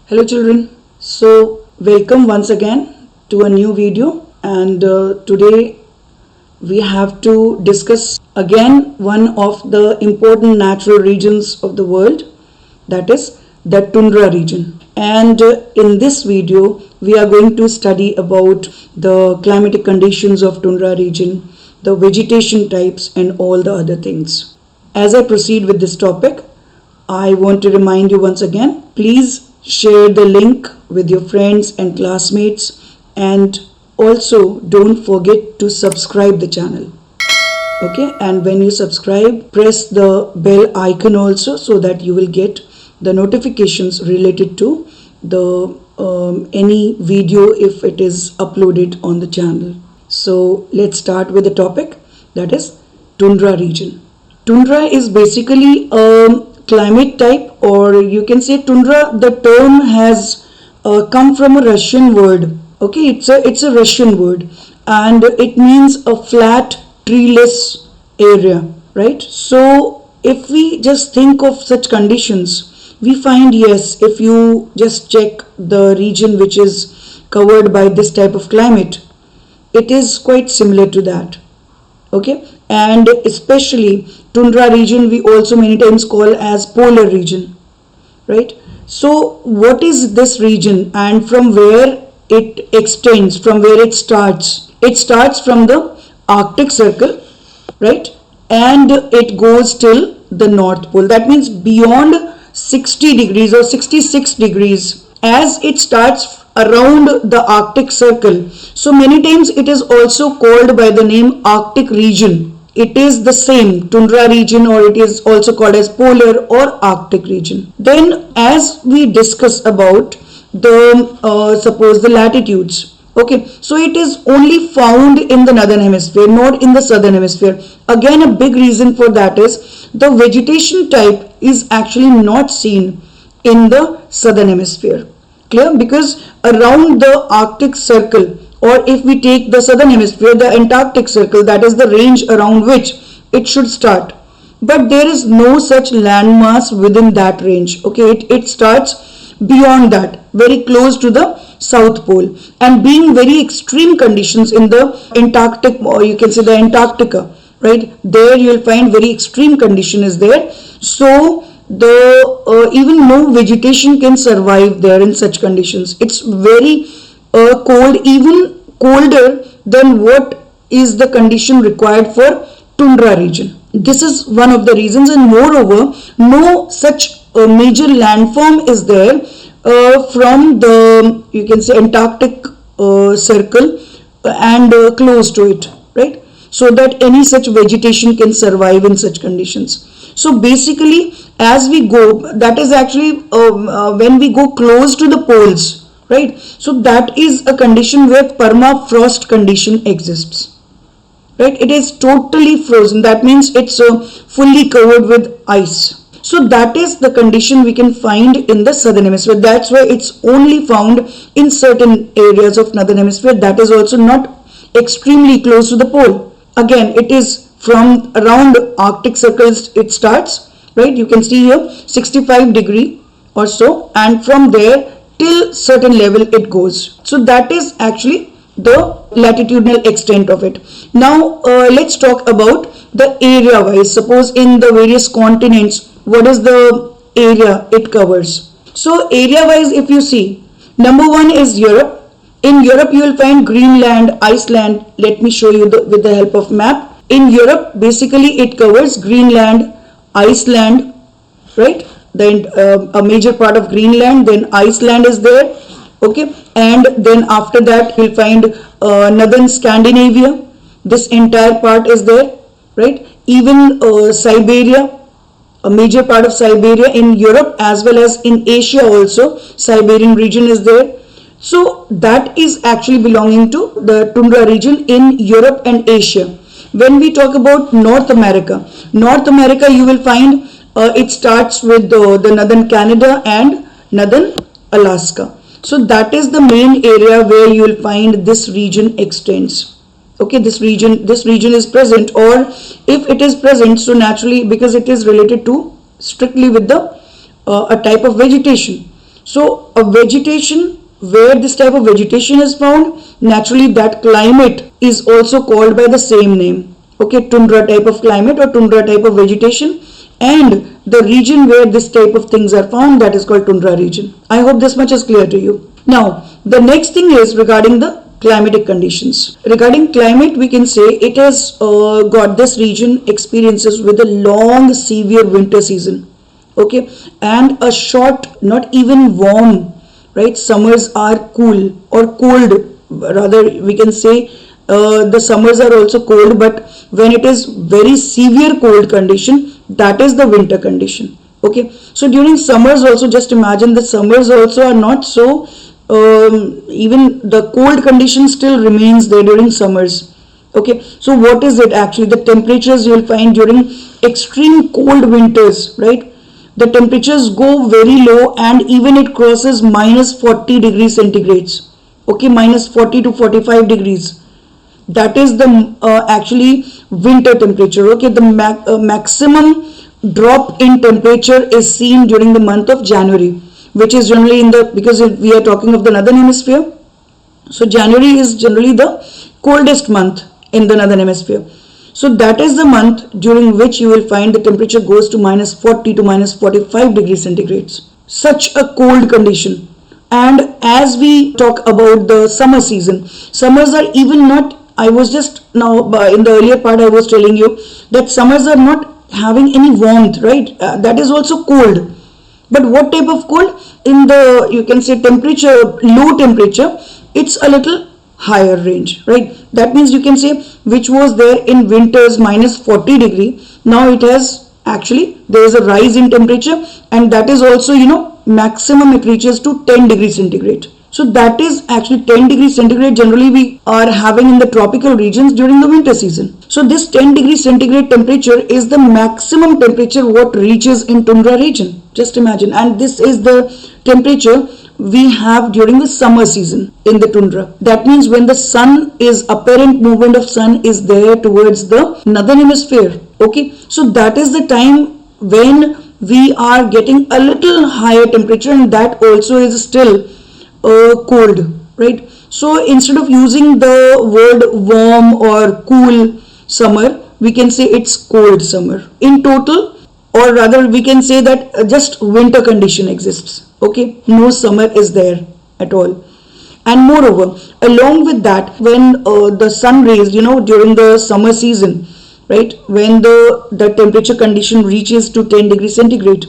Hello children, so welcome once again to a new video, and today we have to discuss again one of the important natural regions of the world, that is the Tundra region. And in this video we are going to study about the climatic conditions of Tundra region, the vegetation types and all the other things. As I proceed with this topic, I want to remind you once again, please share the link with your friends and classmates, and also don't forget to subscribe the channel. Okay, and when you subscribe, press the bell icon also, so that you will get the notifications related to the any video if it is uploaded on the channel. So let's start with the topic, that is Tundra region. Tundra is basically a climate type, or you can say tundra. The term has come from a Russian word. Okay, it's a Russian word, and it means a flat treeless area, right? So if we just think of such conditions, we find, yes, if you just check the region which is covered by this type of climate, it is quite similar to that. Okay, and especially Tundra region we also many times call as polar region, right? So what is this region and from where it extends, from where it starts? It starts from the Arctic Circle, right, and it goes till the North Pole. That means beyond 60 degrees or 66 degrees, as it starts around the Arctic Circle. So many times it is also called by the name Arctic region. It is the same, Tundra region, or it is also called as polar or Arctic region. Then as we discuss about the suppose the latitudes, okay, so it is only found in the northern hemisphere, not in the southern hemisphere. Again, a big reason for that is the vegetation type is actually not seen in the southern hemisphere. Clear? Because around the Arctic Circle, or if we take the southern hemisphere, the Antarctic Circle, that is the range around which it should start. But there is no such landmass within that range. Okay, it starts beyond that, very close to the South Pole, and being very extreme conditions in the Antarctic, or you can say the Antarctica, right? There you will find very extreme condition is there. So the even no vegetation can survive there in such conditions. It's very cold, even colder than what is the condition required for Tundra region. This is one of the reasons, and moreover, no such major landform is there from the, you can say, Antarctic circle and close to it, right? So that any such vegetation can survive in such conditions. So basically, as we go, that is actually when we go close to the poles, right? So that is a condition where permafrost condition exists, right? It is totally frozen. That means it's fully covered with ice. So that is the condition we can find in the southern hemisphere. That's why it's only found in certain areas of northern hemisphere. That is also not extremely close to the pole. Again, it is from around Arctic circles it starts, right? You can see here 65 degree or so, and from there till certain level it goes. So that is actually the latitudinal extent of it. Now let's talk about the area wise. Suppose in the various continents, what is the area it covers? So area wise, if you see, number one is Europe. In Europe you will find Greenland, Iceland. Let me show you with the help of map. In Europe, basically it covers Greenland, Iceland, right? Then a major part of Greenland, then Iceland is there, okay? And then after that you'll find northern Scandinavia. This entire part is there, right? Even Siberia, a major part of Siberia in Europe, as well as in Asia also, Siberian region is there. So that is actually belonging to the Tundra region in Europe and Asia. When we talk about North America, you will find it starts with the northern Canada and northern Alaska. So that is the main area where you will find this region extends. Okay, this region is present, or if it is present, so naturally because it is related to strictly with the a type of vegetation. So a vegetation where this type of vegetation is found, naturally that climate is also called by the same name. Okay, tundra type of climate or tundra type of vegetation, and the region where this type of things are found, that is called tundra region. I hope this much is clear to you. Now the next thing is regarding the climatic conditions. Regarding climate, we can say it has got this region experiences with a long severe winter season, okay, and a short, not even warm, right, summers are cool or cold, rather we can say the summers are also cold, but when it is very severe cold condition, that is the winter condition. Okay, so during summers also, just imagine the summers also are not so even the cold condition still remains there during summers. Okay, so what is it actually? The temperatures you will find during extreme cold winters, right, the temperatures go very low and even it crosses minus 40 degrees centigrades. Okay, minus 40 to 45 degrees. That is the actually winter temperature. Okay, the maximum drop in temperature is seen during the month of January, which is generally in the, because we are talking of the northern hemisphere, so January is generally the coldest month in the northern hemisphere. So that is the month during which you will find the temperature goes to minus 40 to minus 45 degrees centigrades. Such a cold condition. And as we talk about the summer season, summers are even not, I was just now in the earlier part I was telling you that summers are not having any warmth, right, that is also cold. But what type of cold? In the, you can say, temperature, low temperature, it's a little higher range, right? That means you can say which was there in winters minus 40 degree, now it has actually, there is a rise in temperature, and that is also, you know, maximum it reaches to 10 degrees centigrade. So that is actually 10 degrees centigrade generally we are having in the tropical regions during the winter season. So this 10 degrees centigrade temperature is the maximum temperature what reaches in tundra region. Just imagine. And this is the temperature we have during the summer season in the tundra. That means when the sun is, apparent movement of sun is there towards the northern hemisphere. Okay, so that is the time when we are getting a little higher temperature, and that also is still cold, right? So instead of using the word warm or cool summer, we can say it's cold summer in total, or rather we can say that just winter condition exists. Okay, no summer is there at all. And moreover, along with that, when the sun rays, you know, during the summer season, right, when the temperature condition reaches to 10 degrees centigrade,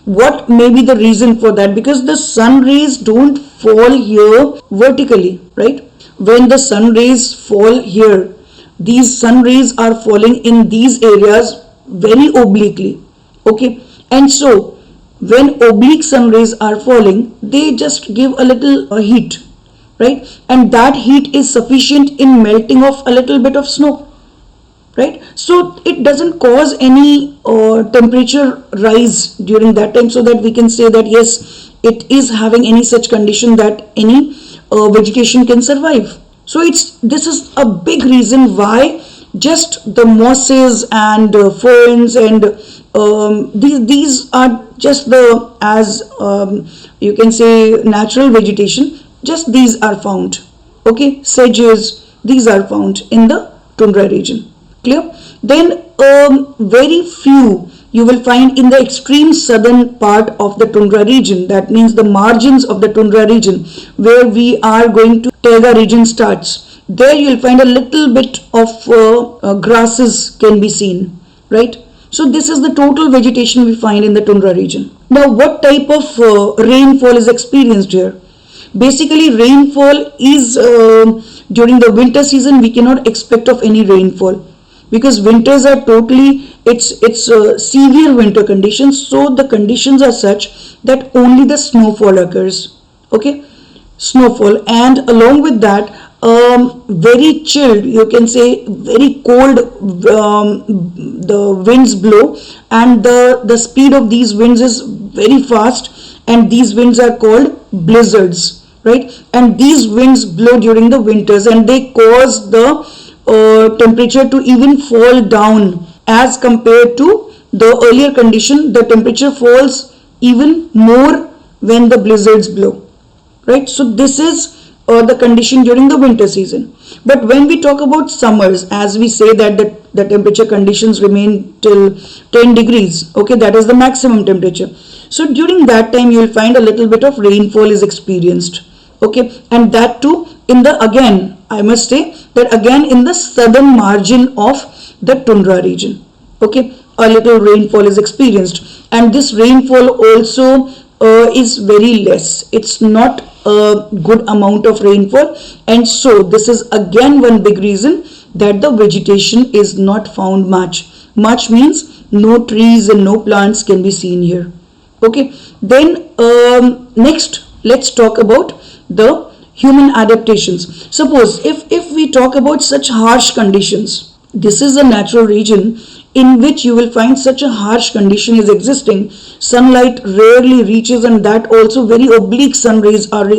what may be the reason for that? Because the sun rays don't fall here vertically, right? When the sun rays fall here, these sun rays are falling in these areas very obliquely. Okay, and so when oblique sun rays are falling, they just give a little heat, right? And that heat is sufficient in melting of a little bit of snow, right? So it doesn't cause any temperature rise during that time, so that we can say that yes, it is having any such condition that any vegetation can survive. So this is a big reason why just the mosses and ferns and these are just the, as you can say, natural vegetation, just these are found. Okay, sedges, these are found in the tundra region. Clear? Then very few you will find in the extreme southern part of the tundra region. That means the margins of the tundra region, where we are going to taiga region starts. There you will find a little bit of grasses can be seen, right? So this is the total vegetation we find in the tundra region. Now what type of rainfall is experienced here? Basically rainfall is during the winter season we cannot expect of any rainfall, because winters are totally, it's severe winter conditions. So the conditions are such that only the snowfall occurs. Okay, snowfall, and along with that very chilled, you can say very cold, the winds blow, and the speed of these winds is very fast, and these winds are called blizzards, right? And these winds blow during the winters, and they cause the temperature to even fall down as compared to the earlier condition. The temperature falls even more when the blizzards blow, right? So this is the condition during the winter season. But when we talk about summers, as we say that the temperature conditions remain till 10 degrees, okay, that is the maximum temperature. So during that time you will find a little bit of rainfall is experienced, okay, and that too in the, again I must say that again in the southern margin of the tundra region, okay, a little rainfall is experienced, and this rainfall also is very less. It's not a good amount of rainfall, and so this is again one big reason that the vegetation is not found much. Much means no trees and no plants can be seen here. Okay, then next let's talk about the human adaptations. Suppose if we talk about such harsh conditions, this is a natural region in which you will find such a harsh condition is existing. Sunlight rarely reaches, and that also very oblique sun rays are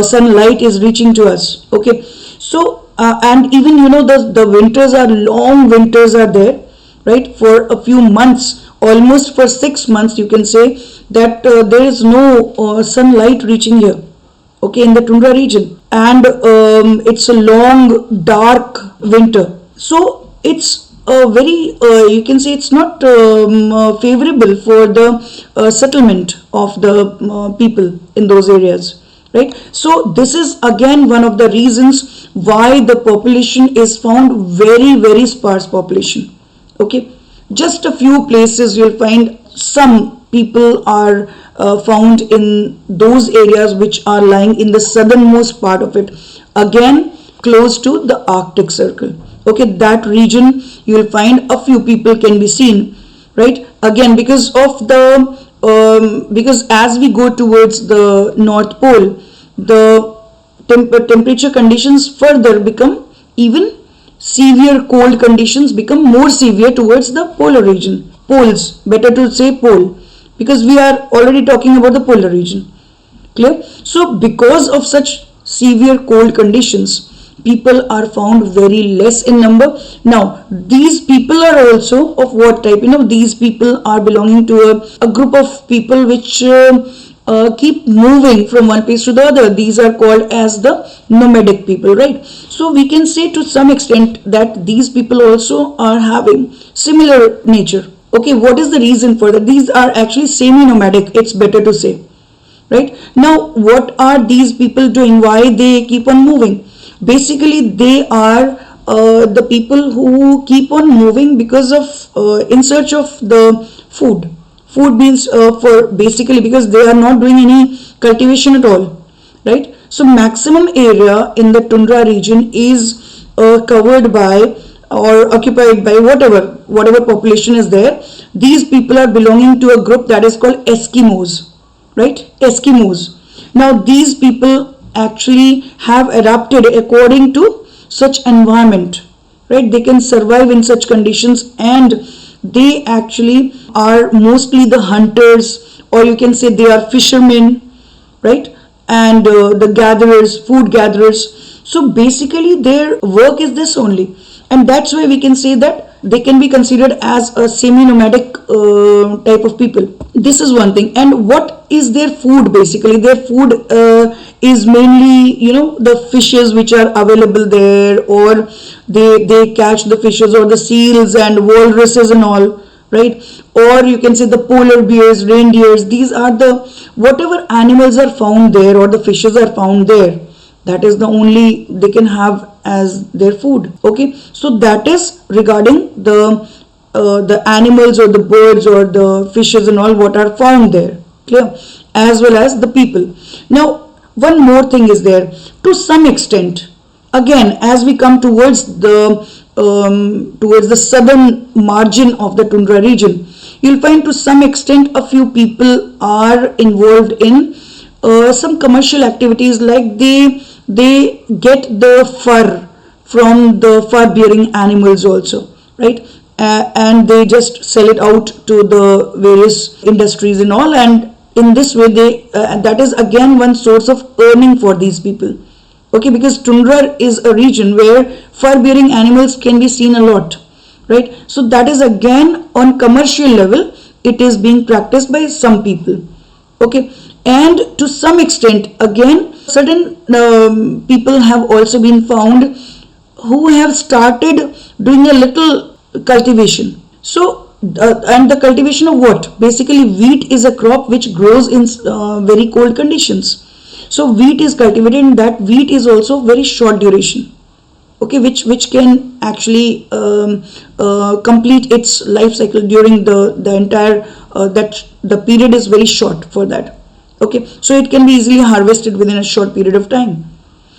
sunlight is reaching to us. Okay, so and even the winters are long, winters are there, right, for a few months, almost for 6 months you can say that there is no sunlight reaching here, okay, in the tundra region, and it's a long dark winter. So it's very you can say it's not favorable for the settlement of the people in those areas, right? So this is again one of the reasons why the population is found very sparse population. Okay, just a few places you'll find some people are found in those areas which are lying in the southernmost part of it, again close to the Arctic Circle. Okay, that region you will find a few people can be seen, right? Again because of the because as we go towards the North Pole, the temperature conditions further become even severe. Cold conditions become more severe towards the polar region, poles, better to say pole, because we are already talking about the polar region. Clear? So because of such severe cold conditions, people are found very less in number. Now these people are also of what type? These people are belonging to a group of people which keep moving from one place to the other. These are called as the nomadic people, right? So we can say to some extent that these people also are having similar nature. Okay, what is the reason for that? These are actually semi-nomadic, it's better to say, right? Now what are these people doing? Why they keep on moving? Basically they are the people who keep on moving because of in search of the food. Food means for basically because they are not doing any cultivation at all, right? So maximum area in the tundra region is covered by or occupied by whatever population is there. These people are belonging to a group that is called Eskimos, right? Eskimos. Now these people actually have adapted according to such environment, right? They can survive in such conditions, and they actually are mostly the hunters, or you can say they are fishermen, right? And the gatherers, food gatherers. So basically their work is this only, and that's why we can say that they can be considered as a semi-nomadic type of people. This is one thing. And what is their food? Basically their food is mainly the fishes which are available there, or they catch the fishes or the seals and walruses and all, right? Or you can say the polar bears, reindeers. These are the whatever animals are found there or the fishes are found there, that is the only they can have as their food. Okay, so that is regarding the animals or the birds or the fishes and all what are found there. Clear? As well as the people. Now one more thing is there. To some extent, again as we come towards the southern margin of the tundra region, you'll find to some extent a few people are involved in some commercial activities, like they get the fur from the fur bearing animals also, right? And they just sell it out to the various industries and all, and in this way they that is again one source of earning for these people. Okay, because tundra is a region where fur bearing animals can be seen a lot, right? So that is again on commercial level it is being practiced by some people. Okay, And to some extent, again, certain people have also been found who have started doing a little cultivation. So, and the cultivation of what? Basically, wheat is a crop which grows in very cold conditions. So, wheat is cultivated, and that wheat is also very short duration. Okay, which can actually complete its life cycle during the entire that the period is very short for that. Okay, so it can be easily harvested within a short period of time.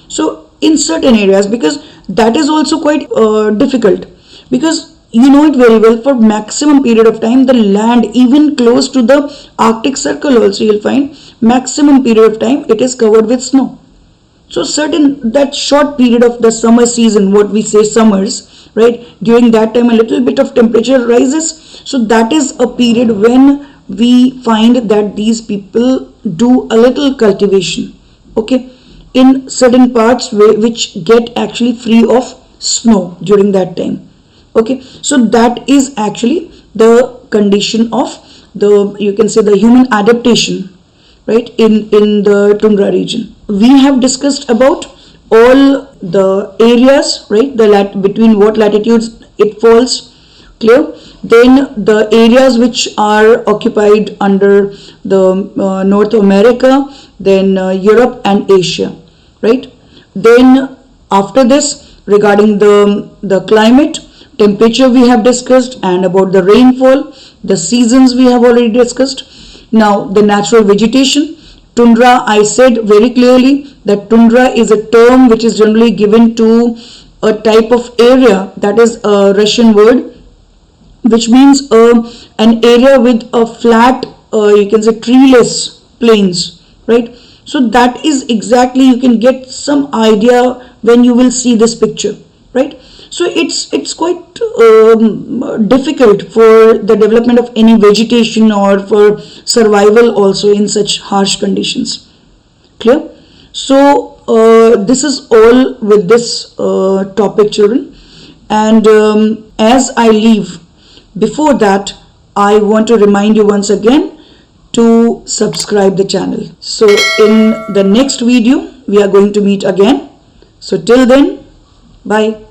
So in certain areas, because that is also quite difficult, because you know it very well, for maximum period of time the land, even close to the Arctic Circle also, you'll find maximum period of time it is covered with snow. So certain that short period of the summer season, what we say summers, right, during that time a little bit of temperature rises. So that is a period when we find that these people do a little cultivation, okay, in certain parts which get actually free of snow during that time. Okay, so that is actually the condition of the, you can say, the human adaptation, right, in the Tundra region. We have discussed about all the areas, right, between what latitudes it falls, clear. Then the areas which are occupied under the North America, then Europe and Asia, right. Then after this, regarding the climate, temperature we have discussed, and about the rainfall, the seasons we have already discussed. Now the natural vegetation. Tundra, I said very clearly that tundra is a term which is generally given to a type of area, that is a Russian word, which means an area with a flat, you can say, treeless plains, right. So that is exactly, you can get some idea when you will see this picture, right. So it's quite difficult for the development of any vegetation or for survival also in such harsh conditions. Clear? So this is all with this topic, children. And as I leave, before that, I want to remind you once again to subscribe the channel. So in the next video, we are going to meet again. So till then, bye.